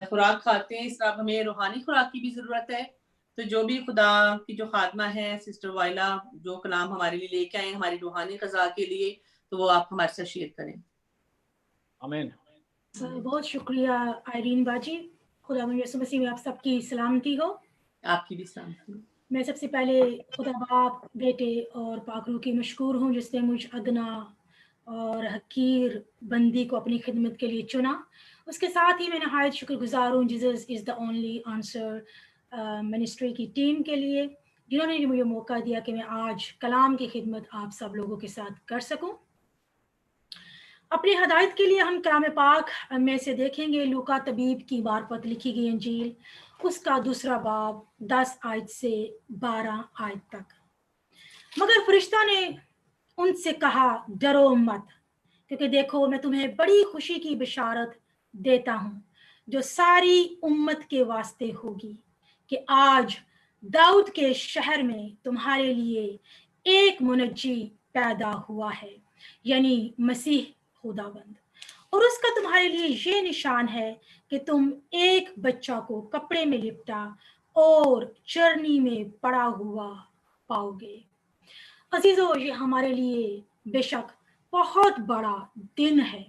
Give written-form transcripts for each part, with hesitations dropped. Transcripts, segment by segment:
खुराक खाते हैं, इस तरह हमें रूहानी खुराक की भी ज़रूरत है। तो जो भी खुदा की जो खादमा है सिस्टर वाइला, जो कलाम हमारे लिए लेके आए हमारी रूहानी ग़िज़ा के लिए, तो वो आप हमारे साथ शेयर करें। आमीन। बहुत शुक्रिया आयरीन बाजी, खुदावंद यीशु मसीह में आप सबकी सलामती हो। आपकी भी सलामती हो। मैं सबसे पहले खुदा बाप, बेटे और पाक रूह की मशकूर हूँ जिसने मुझ अदना और हकीर बंदी को अपनी खिदमत के लिए चुना। उसके साथ ही मैं नहायत शुक्रगुजार हूँ Jesus is the only answer ministry की टीम के लिए, जिन्होंने मुझे मौका दिया कि मैं आज कलाम की खिदमत आप सब लोगों के साथ कर सकूं। अपनी हदायत के लिए हम कलाम पाक में से देखेंगे लूका तबीब की मार्फत लिखी गई अंजील, उसका 2 बाब 10 आयत से 12 आयत तक। मगर फरिश्ता ने उनसे कहा, डरो मत, क्योंकि देखो मैं तुम्हें बड़ी खुशी की बिशारत देता हूँ जो सारी उम्मत के वास्ते होगी, कि आज दाऊद के शहर में तुम्हारे लिए एक मुनज्जी पैदा हुआ है, यानी मसीह खुदावंद। और उसका तुम्हारे लिए ये निशान है कि तुम एक बच्चा को कपड़े में लिपटा और चरनी में पड़ा हुआ पाओगे। अजीजों, ये हमारे लिए बेशक बहुत बड़ा दिन है।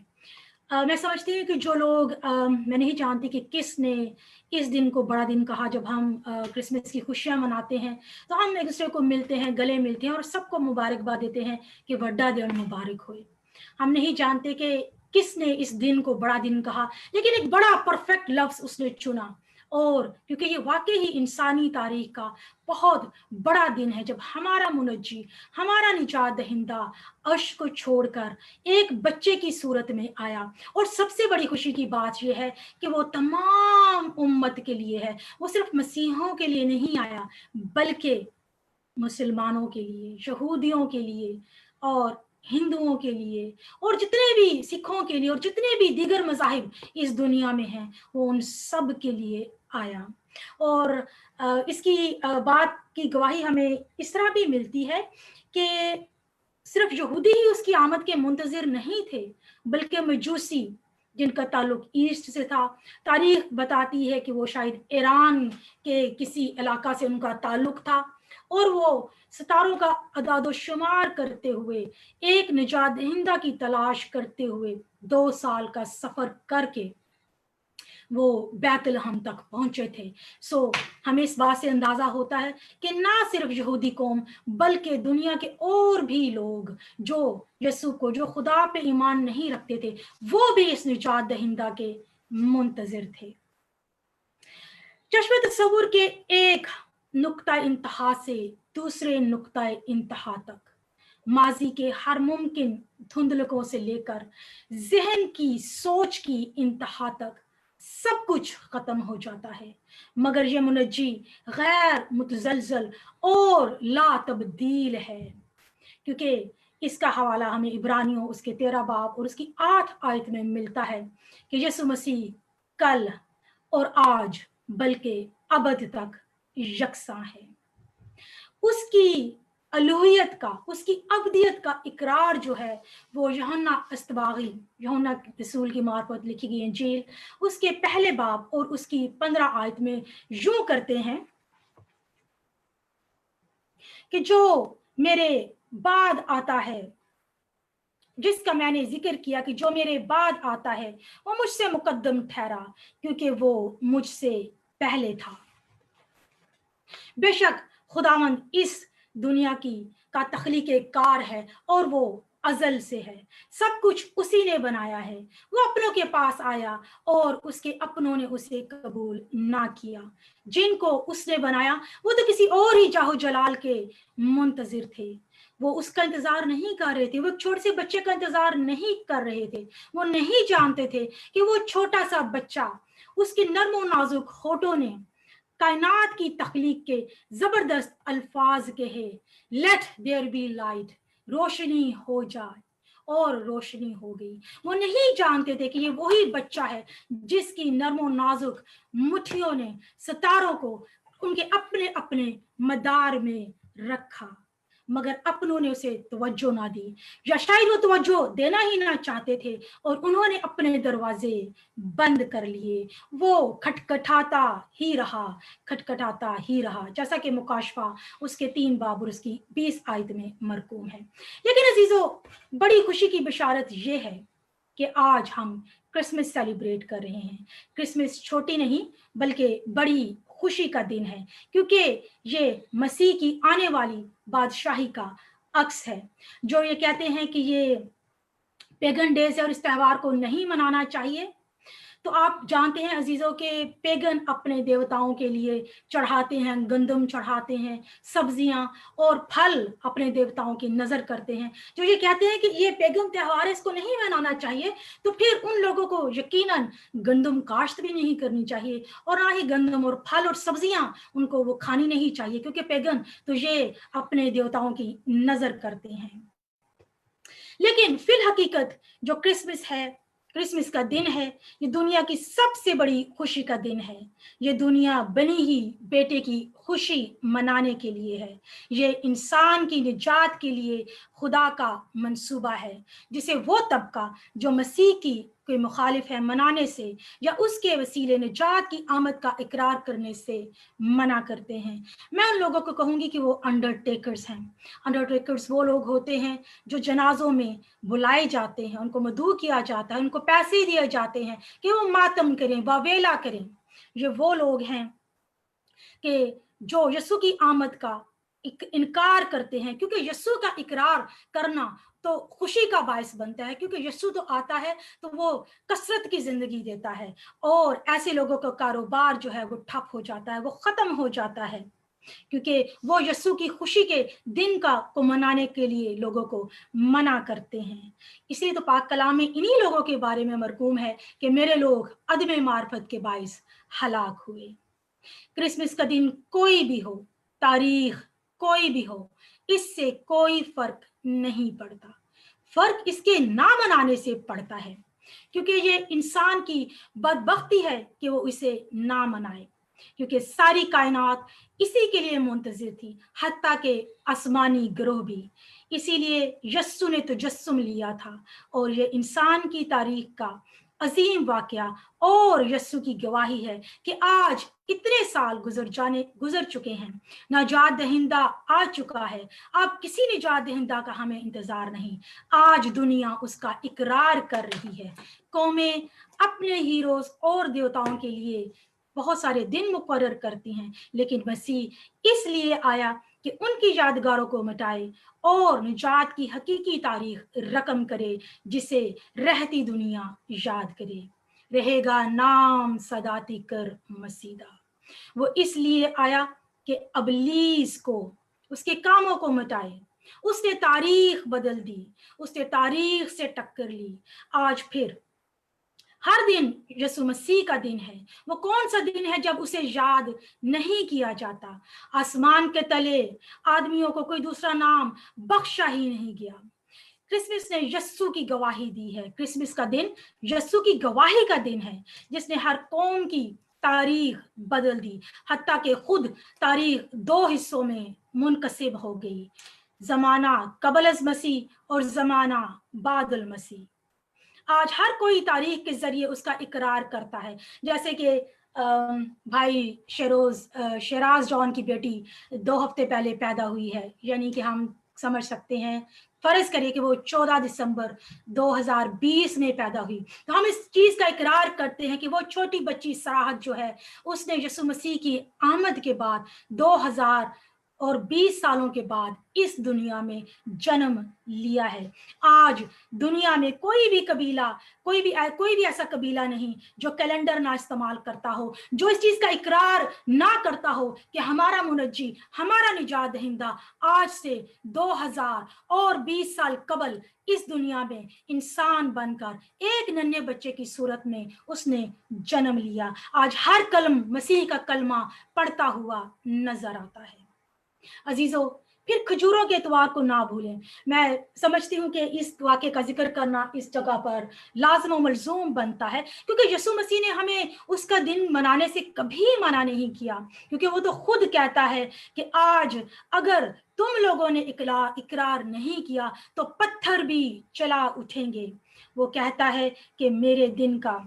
मैं समझती हूँ कि जो लोग मैं नहीं जानती कि किसने इस दिन को बड़ा दिन कहा। जब हम क्रिसमस की खुशियाँ मनाते हैं तो हम एक दूसरे को मिलते हैं, गले मिलते हैं और सबको मुबारकबाद देते हैं कि वड्डा दिन मुबारक होए। हम नहीं जानते कि किसने इस दिन को बड़ा दिन कहा, लेकिन एक बड़ा परफेक्ट लफ्ज़ उसने चुना। और क्योंकि ये वाकई ही इंसानी तारीख का बहुत बड़ा दिन है जब हमारा मुनज्जी, हमारा निजात दहिंदा अर्श को छोड़कर एक बच्चे की सूरत में आया। और सबसे बड़ी खुशी की बात यह है कि वो तमाम उम्मत के लिए है। वो सिर्फ मसीहों के लिए नहीं आया, बल्कि मुसलमानों के लिए, यहूदियों के लिए और हिंदुओं के लिए और जितने भी सिखों के लिए और जितने भी दीगर मज़ाहिब इस दुनिया में हैं, वो उन सब के लिए आया। और इसकी बात की गवाही हमें इस तरह भी मिलती है कि सिर्फ यहूदी ही उसकी आमद के मुंतज़िर नहीं थे, बल्कि मजूसी जिनका ताल्लुक ईस्ट से था। तारीख बताती है कि वो शायद ईरान के किसी इलाका से उनका ताल्लुक था और वो सितारों का अदाद शुमार करते हुए, एक निजात दहिंदा की तलाश करते हुए 2 साल का सफ़र करके वो बैतलहम तक पहुंचे थे। सो हमें इस बात से अंदाजा होता है कि ना सिर्फ यहूदी कौम बल्कि दुनिया के और भी लोग जो यसू को, जो खुदा पे ईमान नहीं रखते थे, वो भी इस निजात दहिंदा के मुंतजिर थे। चश्मे तसव्वुर के एक नुक्ता इंतहा से दूसरे नुक्ता इंतहा तक, माजी के हर मुमकिन धुंधलकों से लेकर जहन की सोच की इंतहा तक सब कुछ खत्म हो जाता है। मगर ये मुनज्जी गैर मुतजलजल और ला तब्दील है, क्योंकि इसका हवाला हमें इब्रानियों उसके 13 बाब और उसकी 8 आयत में मिलता है कि यीशु मसीह कल और आज बल्कि अबद तक यकसा है। उसकी अलूहियत का, उसकी अब्दियत का इकरार जो है वो यूहन्ना अस्तबागी, यूहन्ना रसूल की मार्फत लिखी गई इंजील उसके पहले बाब और उसकी 15 आयत में यूं करते हैं कि जो मेरे बाद आता है, जिसका मैंने जिक्र किया कि जो मेरे बाद आता है वो मुझसे मुकद्दम ठहरा, क्योंकि वो मुझसे पहले था। बेशक खुदावंद इस दुनिया की का तख्लीके कार है और वो अजल से है। सब कुछ उसी ने बनाया है। वो अपनों के पास आया और उसके अपनों ने उसे कबूल ना किया। जिनको उसने बनाया वो तो किसी और ही जाहो जलाल के मुंतजिर थे। वो उसका इंतजार नहीं कर रहे थे, वो एक छोटे से बच्चे का इंतजार नहीं कर रहे थे। वो नहीं जानते थे कि वो छोटा सा बच्चा उसके नर्म और नाजुक होठों ने कायनात की तख्लीक के जबरदस्त अल्फाज कहे, लेट देयर बी लाइट, रोशनी हो जाए, और रोशनी हो गई। वो नहीं जानते थे कि ये वही बच्चा है जिसकी नर्म और नाजुक मुट्ठियों ने सितारों को उनके अपने अपने मदार में रखा। मगर अपनों ने उसे तवज्जो ना दी, या शायद वो तवज्जो देना ही ना चाहते थे और उन्होंने अपने दरवाजे बंद कर लिए। वो खटखटाता ही रहा, खटखटाता ही रहा, जैसा कि मुकाशफा उसके 3 बाब और उसकी 20 आयत में मरकूम है। लेकिन अजीजों, बड़ी खुशी की बिशारत ये है कि आज हम क्रिसमस सेलिब्रेट कर रहे हैं। क्रिसमस छोटी नहीं बल्कि बड़ी खुशी का दिन है, क्योंकि ये मसीह की आने वाली बादशाही का अक्स है। जो ये कहते हैं कि ये पेगन डेज है और इस त्यौहार को नहीं मनाना चाहिए, तो आप जानते हैं अजीजों के पेगन अपने देवताओं के लिए चढ़ाते हैं, गंदम चढ़ाते हैं, सब्जियां और फल अपने देवताओं की नजर करते हैं। जो ये कहते हैं कि ये पेगन त्योहार है, इसको नहीं मनाना चाहिए, तो फिर उन लोगों को यकीनन गंदम काश्त भी नहीं करनी चाहिए और ना ही गंदम और फल और सब्जियां उनको वो खानी नहीं चाहिए, क्योंकि पेगन तो ये अपने देवताओं की नजर करते हैं। लेकिन फिल हकीकत जो क्रिसमस है, क्रिसमस का दिन है, ये दुनिया की सबसे बड़ी खुशी का दिन है। ये दुनिया बनी ही बेटे की खुशी मनाने के लिए है। ये इंसान की निजात के लिए खुदा का मंसूबा है, जिसे वो तबका जो मसीह की कोई मुखालिफ है मनाने से या उसके वसीले निजात की आमद का इकरार करने से मना करते हैं। मैं उन लोगों को कहूंगी कि वो अंडरटेकर्स हैं। अंडरटेकर्स वो लोग होते हैं जो जनाजों में बुलाए जाते हैं, उनको मदऊ किया जाता है, उनको पैसे दिए जाते हैं कि वो मातम करें, वावेला करें। ये वो लोग हैं कि जो यीशु की आमद का इनकार करते हैं, क्योंकि यीशु का इकरार करना तो खुशी का बायस बनता है, क्योंकि यीशु तो आता है तो वो कसरत की जिंदगी देता है और ऐसे लोगों का कारोबार जो है वो ठप हो जाता है, वो खत्म हो जाता है, क्योंकि वो यीशु की खुशी के दिन को मनाने के लिए लोगों को मना करते हैं। इसलिए तो पाक कलाम में इन्हीं लोगों के बारे में मरकूम है कि मेरे लोग अदम मार्फत के बायस हलाक हुए। क्रिसमस का दिन कोई भी हो, तारीख कोई भी हो, इससे कोई फर्क नहीं पड़ता। फर्क इसके ना मनाने से पड़ता है, क्योंकि ये इंसान की बदबख्ती है कि वो इसे ना मनाए, क्योंकि सारी कायनात इसी के लिए मुंतजिर थी, हत्ता के आसमानी ग्रोह भी। इसीलिए यस्सु ने तजस्सुम लिया था और ये इंसान की तारीख का अजीम वाकया और यस्सु की गवाही है कि आज इतने साल गुजर चुके हैं, निजात दहिंदा आ चुका है। अब किसी निजात दहिंदा का हमें इंतजार नहीं, आज दुनिया उसका इकरार कर रही है। कौमें अपने हीरोज और देवताओं के लिए बहुत सारे दिन मुकर्रर करती हैं, लेकिन मसीह इसलिए आया कि उनकी यादगारों को मिटाए और निजात की हकीकी तारीख रकम करे, जिसे रहती दुनिया याद करे। रहेगा नाम सदाती कर मसीदा। वो इसलिए आया कि अबलीस को, उसके कामों को मिटाए। उसने तारीख बदल दी, उसने तारीख से टक्कर ली। आज फिर हर दिन यीशु मसीह का दिन है। वो कौन सा दिन है जब उसे याद नहीं किया जाता? आसमान के तले आदमियों को कोई दूसरा नाम बख्शा ही नहीं गया। क्रिसमस ने यस्सु की गवाही दी है। क्रिसमस का दिन यस्सु की गवाही का दिन है, जिसने हर कौम की तारीख बदल दी। हत्ता के खुद तारीख 2 हिस्सों में मुनकसिब हो गई, जमाना कबल मसीह और जमाना बादल मसीह। आज हर कोई तारीख के जरिए उसका इकरार करता है, जैसे कि भाई शेराज जॉन की बेटी 2 हफ्ते पहले पैदा हुई है, यानी कि हम समझ सकते हैं, फर्ज करिए कि वो 14 दिसंबर 2020 में पैदा हुई, तो हम इस चीज का इकरार करते हैं कि वो छोटी बच्ची सराहत जो है, उसने यीशु मसीह की आमद के बाद 2020 सालों के बाद इस दुनिया में जन्म लिया है। आज दुनिया में कोई भी कबीला, कोई भी ऐसा कबीला नहीं जो कैलेंडर ना इस्तेमाल करता हो, जो इस चीज का इकरार ना करता हो कि हमारा मुनज्जी, हमारा निजात दहिंदा आज से 2020 साल कबल इस दुनिया में इंसान बनकर एक नन्हे बच्चे की सूरत में उसने जन्म लिया। आज हर कलम मसीह का कलमा पढ़ता हुआ नजर आता है। अजीजों, फिर खजूरों के इतवार को ना भूलें। मैं समझती हूँ कि इस वाक़े का ज़िक्र करना इस जगह पर लाज़िम व मलज़ूम बनता है, क्योंकि यीशु मसीह ने हमें उसका दिन मनाने से कभी मना नहीं किया, क्योंकि वो तो खुद कहता है कि आज अगर तुम लोगों ने इकरार नहीं किया तो पत्थर भी चला उठेंगे। वो कहता है कि मेरे दिन का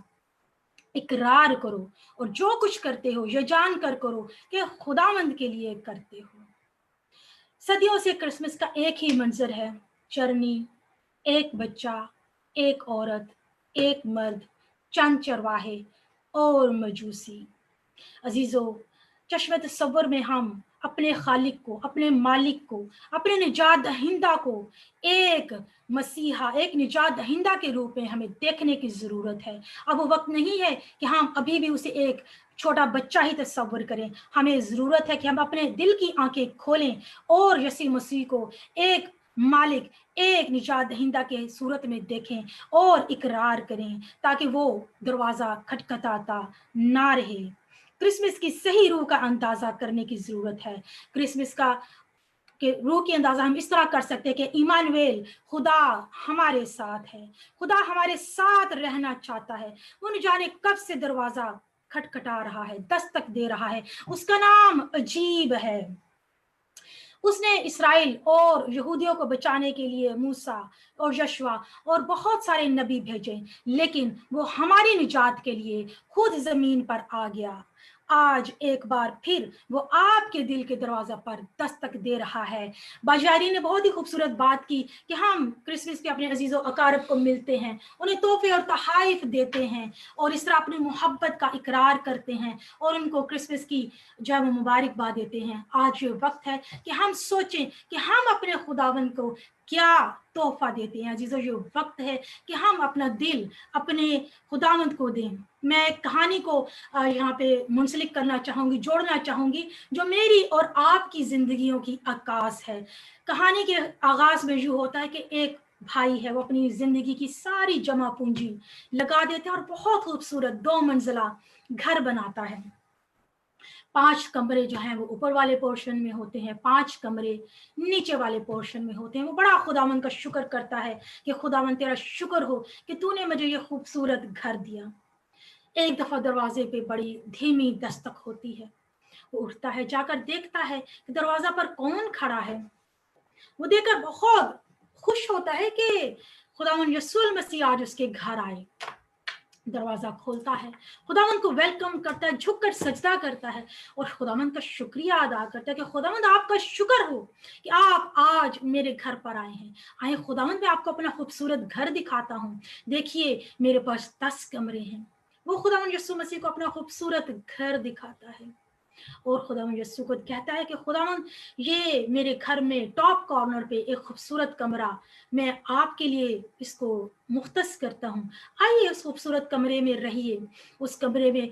इकरार करो और जो कुछ करते हो ये जान कर करो कि खुदावंद के लिए करते हो। सदियों से क्रिसमस का एक ही मंजर है, चरनी, एक बच्चा, एक औरत, एक मर्द, चंद चरवाहे और मजूसी। अजीजों, चश्मे तसव्वुर में हम अपने खालिक को, अपने मालिक को, अपने निजात दहिंदा को एक मसीहा, एक निजात दहिंदा के रूप में हमें देखने की ज़रूरत है। अब वो वक्त नहीं है कि हम अभी भी उसे एक छोटा बच्चा ही तसव्वुर करें। हमें ज़रूरत है कि हम अपने दिल की आंखें खोलें और यीशु मसीह को एक मालिक, एक निजात दहिंदा के सूरत में देखें और इकरार करें, ताकि वो दरवाज़ा खटखटाता ना रहे। क्रिसमस की सही रूह का अंदाजा करने की जरूरत है। क्रिसमस का के रूह की अंदाजा हम इस तरह कर सकते हैं कि इमानुएल, खुदा हमारे साथ है, खुदा हमारे साथ रहना चाहता है। वो न जाने कब से दरवाजा खटखटा रहा है, दस्तक दे रहा है। उसका नाम अजीब है। उसने इस्राएल और यहूदियों को बचाने के लिए मूसा और यशवा और बहुत सारे नबी भेजे, लेकिन वो हमारी निजात के लिए खुद जमीन पर आ गया। आज एक बार फिर वो आपके दिल के दरवाजा पर दस्तक दे रहा है। बाजारी ने बहुत ही खूबसूरत बात की कि हम क्रिसमस पे अपने अजीज़ो अकारब को मिलते हैं, उन्हें तोहफे और तहाइफ देते हैं और इस तरह अपनी मोहब्बत का इकरार करते हैं और उनको क्रिसमस की जो है वो मुबारकबाद देते हैं। आज ये वक्त है कि हम सोचें कि हम अपने खुदावंद को क्या तोहफा देते हैं। अजीजों, ये वक्त है कि हम अपना दिल अपने खुदावंद को दें। मैं कहानी को यहाँ पे मुंसलिक करना चाहूँगी, जोड़ना चाहूँगी, जो मेरी और आपकी ज़िंदगियों की आकाश है। कहानी के आगाज़ में यूँ होता है कि एक भाई है, वो अपनी ज़िंदगी की सारी जमा पूंजी लगा देता है और बहुत खूबसूरत 2 मंजिला घर बनाता है। 5 कमरे जो हैं वो ऊपर वाले पोर्शन में होते हैं, 5 कमरे नीचे वाले पोर्शन में होते हैं। वो बड़ा खुदावंद का शुक्र करता है कि खुदावंद तेरा शुक्र हो कि तूने मुझे ये खूबसूरत घर दिया। एक दफा दरवाजे पे बड़ी धीमी दस्तक होती है। वो उठता है, जाकर देखता है कि दरवाजा पर कौन खड़ा है। वो देखकर बहुत खुश होता है कि खुदावंद यीशु मसीह आज उसके घर आए। दरवाजा खोलता है, खुदावंद को वेलकम करता है, झुककर सजदा करता है और खुदावंद का शुक्रिया अदा करता है कि खुदावंद आपका शुक्र हो कि आप आज मेरे घर पर आए हैं। आए खुदावंद, मैं आपको अपना खूबसूरत घर दिखाता हूँ। देखिए मेरे पास 10 कमरे हैं। वो खुदावंद यीशु मसीह को अपना खूबसूरत घर दिखाता है और खुदावंद यीशु को कहता है कि खुदावंद, ये मेरे घर में टॉप कॉर्नर पे एक खूबसूरत कमरा मैं आपके लिए इसको मुख्तस करता हूँ। आइए उस खूबसूरत कमरे में रहिए। उस कमरे में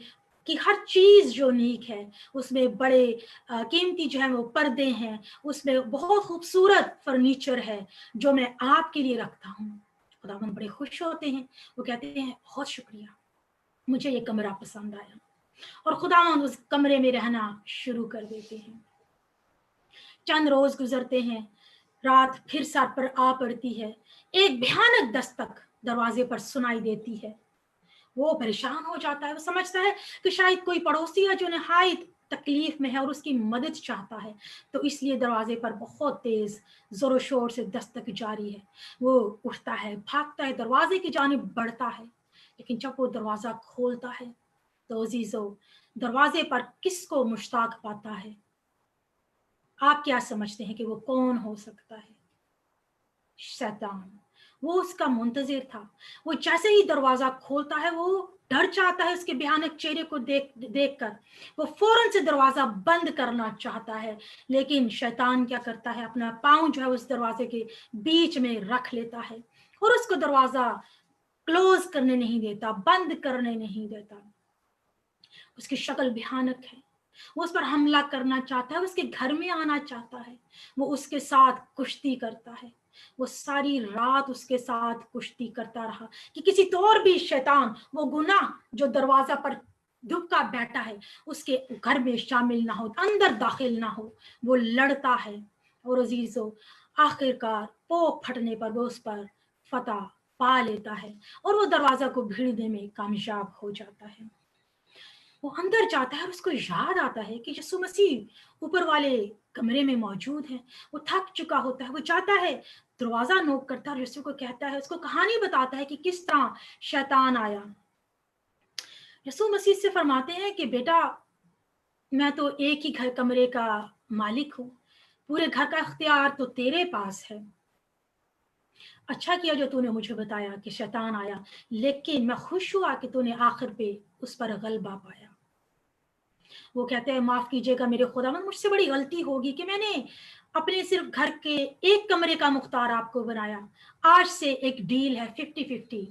कि हर चीज जो नीक है, उसमें बड़े कीमती जो है वो पर्दे हैं, उसमें बहुत खूबसूरत फर्नीचर है जो मैं आपके लिए रखता हूँ। खुदावंद बड़े खुश होते हैं। वो कहते हैं बहुत शुक्रिया, मुझे ये कमरा पसंद आया और खुदावंद उस कमरे में रहना शुरू कर देते हैं। चंद रोज गुजरते हैं, रात फिर सर पर आ पड़ती है। एक भयानक दस्तक दरवाजे पर सुनाई देती है। वो परेशान हो जाता है। वो समझता है कि शायद कोई पड़ोसी है जो निहायत तकलीफ में है और उसकी मदद चाहता है, तो इसलिए दरवाजे पर बहुत तेज जोर शोर से दस्तक जारी है। वो उठता है, भागता है, दरवाजे की जानिब बढ़ता है, लेकिन जब वो दरवाजा खोलता है तो अजीजों, दरवाजे पर किसको मुश्ताक पाता है? आप क्या समझते हैं कि वो कौन हो सकता है? शैतान। वो उसका मुंतजिर था। वो जैसे ही दरवाजा खोलता है वो डर जाता है उसके भयानक चेहरे को देखकर। वो फौरन से दरवाजा बंद करना चाहता है, लेकिन शैतान क्या करता है, अपना पांव जो है उस दरवाजे के बीच में रख लेता है और उसको दरवाजा क्लोज करने नहीं देता, बंद करने नहीं देता। उसकी शक्ल भयानक है। वो उस पर हमला करना चाहता है, उसके घर में आना चाहता है। वो उसके साथ कुश्ती करता है। वो सारी रात उसके साथ कुश्ती करता रहा कि किसी तौर भी शैतान वो गुनाह जो दरवाजा पर दुबका बैठा है उसके घर में शामिल ना हो, अंदर दाखिल ना हो। वो लड़ता है اور عزیزو آخرکار پوک پھٹنے پر وہ اس پر فتح پا لیتا ہے اور وہ دروازہ کو بھیڑنے میں کامیاب ہو جاتا ہے. وہ اندر جاتا ہے اور اس کو یاد آتا ہے کہ یسوع مسیح اوپر والے کمرے میں موجود ہے. وہ تھک چکا ہوتا ہے, وہ جاتا ہے, دروازہ نوک کرتا ہے اور یسوع کو کہتا ہے, اس کو کہانی بتاتا ہے کہ کس طرح شیطان آیا. یسوع مسیح سے فرماتے ہیں کہ بیٹا میں تو ایک ہی گھر کمرے کا مالک ہوں, پورے گھر کا اختیار تو تیرے پاس ہے. اچھا کیا جو تو نے مجھے بتایا کہ شیطان آیا, لیکن میں خوش ہوا کہ تو نے آخر پہ اس پر غلبہ پایا. وہ کہتے ہیں معاف کیجیے گا میرے خداوند, مجھ سے بڑی غلطی ہوگی کہ میں نے اپنے صرف گھر کے ایک کمرے کا مختار آپ کو بنایا. آج سے ایک ڈیل ہے 50-50,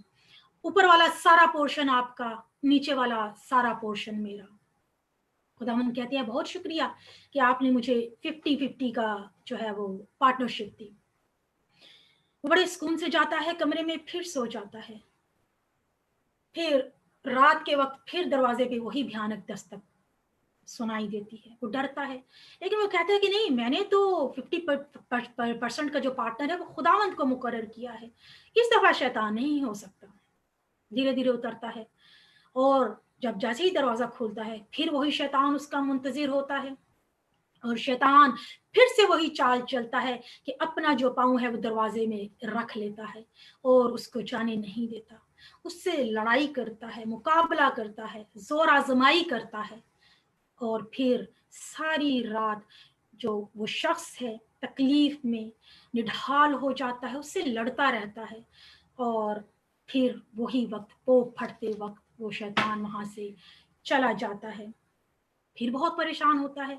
اوپر والا سارا پورشن آپ کا, نیچے والا سارا پورشن میرا. خداوند کہتے ہیں بہت شکریہ کہ آپ نے مجھے 50-50 کا جو ہے وہ پارٹنرشپ دی. وہ بڑے سکون سے جاتا ہے کمرے میں, پھر سو جاتا ہے. پھر رات کے وقت پھر دروازے پہ وہی بھیانک دستک سنائی دیتی ہے. وہ ڈرتا ہے, لیکن وہ کہتا ہے کہ نہیں, میں نے تو 50% کا جو پارٹنر ہے وہ خداوند کو مقرر کیا ہے, اس دفعہ شیطان نہیں ہو سکتا. دھیرے دھیرے اترتا ہے اور جب جیسے ہی دروازہ کھولتا ہے پھر وہی شیطان اس کا منتظر ہوتا ہے, اور شیطان پھر سے وہی چال چلتا ہے کہ اپنا جو پاؤں ہے وہ دروازے میں رکھ لیتا ہے اور اس کو جانے نہیں دیتا. اس سے لڑائی کرتا ہے, مقابلہ کرتا ہے, زور آزمائی کرتا ہے, اور پھر ساری رات جو وہ شخص ہے تکلیف میں نڈھال ہو جاتا ہے, اس سے لڑتا رہتا ہے. اور پھر وہی وقت پوک پھٹتے وقت وہ شیطان وہاں سے چلا جاتا ہے. پھر بہت پریشان ہوتا ہے,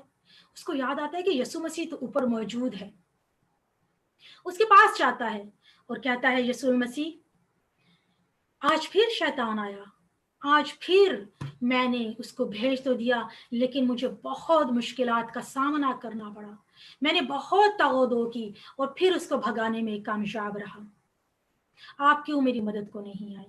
اس کو یاد آتا ہے کہ یسوع مسیح تو اوپر موجود ہے. اس کے پاس جاتا ہے اور کہتا ہے یسوع مسیح آج پھر شیطان آیا, آج پھر میں نے اس کو بھیج تو دیا, لیکن مجھے بہت مشکلات کا سامنا کرنا پڑا. میں نے بہت تغودو کی اور پھر اس کو بھگانے میں کامیاب رہا. آپ کیوں میری مدد کو نہیں آئے؟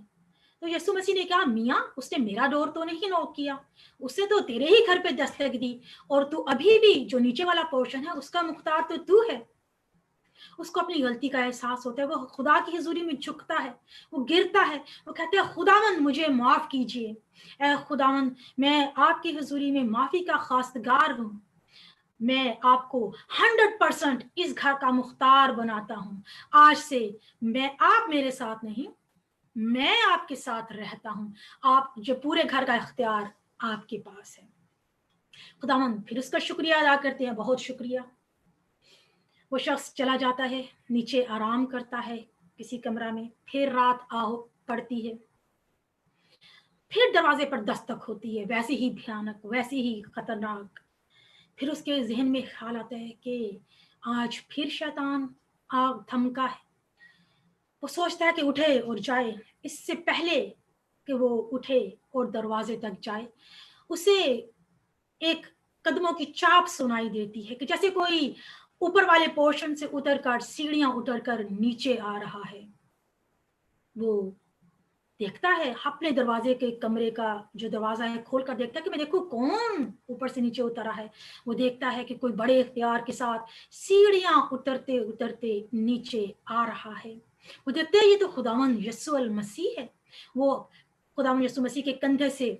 تو یسوع مسیح نے کہا میاں اس نے میرا ڈور تو نہیں نوک کیا, اس نے تو تیرے ہی گھر پہ دستک دی, اور تو ابھی بھی جو نیچے والا پورشن ہے اس کا مختار تو ہے. اس کو اپنی غلطی کا احساس ہوتا ہے, وہ خدا کی حضوری میں جھکتا ہے, وہ گرتا ہے, وہ کہتے ہیں خداوند مجھے معاف کیجیے, اے خداوند میں آپ کی حضوری میں معافی کا خواستگار ہوں, میں آپ کو 100% اس گھر کا مختار بناتا ہوں. آج سے آپ میرے ساتھ نہیں, میں آپ کے ساتھ رہتا ہوں, آپ جو پورے گھر کا اختیار آپ کے پاس ہے. خداوند پھر اس کا شکریہ ادا کرتے ہیں, بہت شکریہ. وہ شخص چلا جاتا ہے, نیچے آرام کرتا ہے کسی کمرہ میں. پھر رات پڑتی ہے, پھر دروازے پر دستک ہوتی ہے, ویسے ہی بھیانک, ویسے ہی خطرناک. پھر اس کے ذہن میں خیال آتا ہے کہ آج پھر شیطان آگ تھمکا ہے. وہ سوچتا ہے کہ اٹھے اور جائے. اس سے پہلے کہ وہ اٹھے اور دروازے تک جائے, اسے ایک قدموں کی چاپ سنائی دیتی ہے کہ جیسے کوئی اوپر والے پورشن سے اتر کر سیڑھیاں اتر کر نیچے آ رہا ہے. وہ دیکھتا ہے اپنے دروازے کے کمرے کا جو دروازہ ہے کھول کر دیکھتا ہے کہ میں دیکھوں کون اوپر سے نیچے اترا ہے. وہ دیکھتا ہے کہ کوئی بڑے اختیار کے ساتھ سیڑھیاں اترتے اترتے نیچے آ رہا ہے. وہ دیکھتے ہیں یہ تو خداوند یسوع المسیح ہے. وہ خداوند یسوع مسیح کے کندھے سے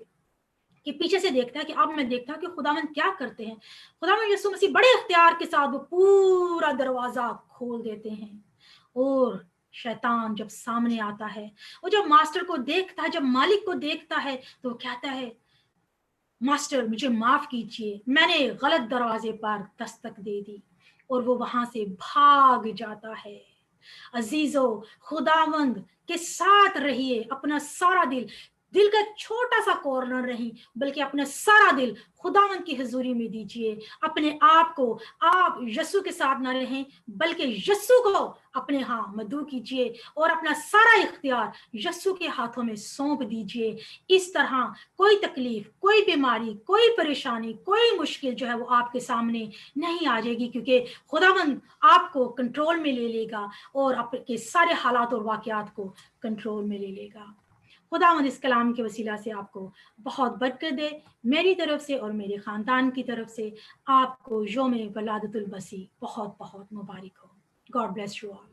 کہ پیچھے سے دیکھتا ہے کہ اب میں دیکھتا ہوں کہ خداوند کیا کرتے ہیں. خداوند یسوع مسیح بڑے اختیار کے ساتھ وہ پورا دروازہ کھول دیتے ہیں, اور شیطان جب سامنے آتا ہے, وہ جب ماسٹر کو دیکھتا ہے, جب مالک کو دیکھتا ہے, تو وہ کہتا ہے ماسٹر مجھے معاف کیجیے, میں نے غلط دروازے پر دستک دے دی, اور وہ وہاں سے بھاگ جاتا ہے. عزیزو خداوند کے ساتھ رہیے, اپنا سارا دل کا چھوٹا سا کارنر نہیں بلکہ اپنا سارا دل خداوند کی حضوری میں دیجیے. اپنے آپ کو آپ یسوع کے ساتھ نہ رہیں بلکہ یسوع کو اپنے ہاں مدعو کیجیے, اور اپنا سارا اختیار یسوع کے ہاتھوں میں سونپ دیجیے. اس طرح کوئی تکلیف, کوئی بیماری, کوئی پریشانی, کوئی مشکل جو ہے وہ آپ کے سامنے نہیں آ جائے گی, کیونکہ خداوند آپ کو کنٹرول میں لے لے گا اور آپ کے سارے حالات اور واقعات کو کنٹرول میں لے لے گا. خداوند اس کلام کے وسیلہ سے آپ کو بہت برکت دے. میری طرف سے اور میرے خاندان کی طرف سے آپ کو یوم ولادت المسیح بہت بہت مبارک ہو. God bless you all.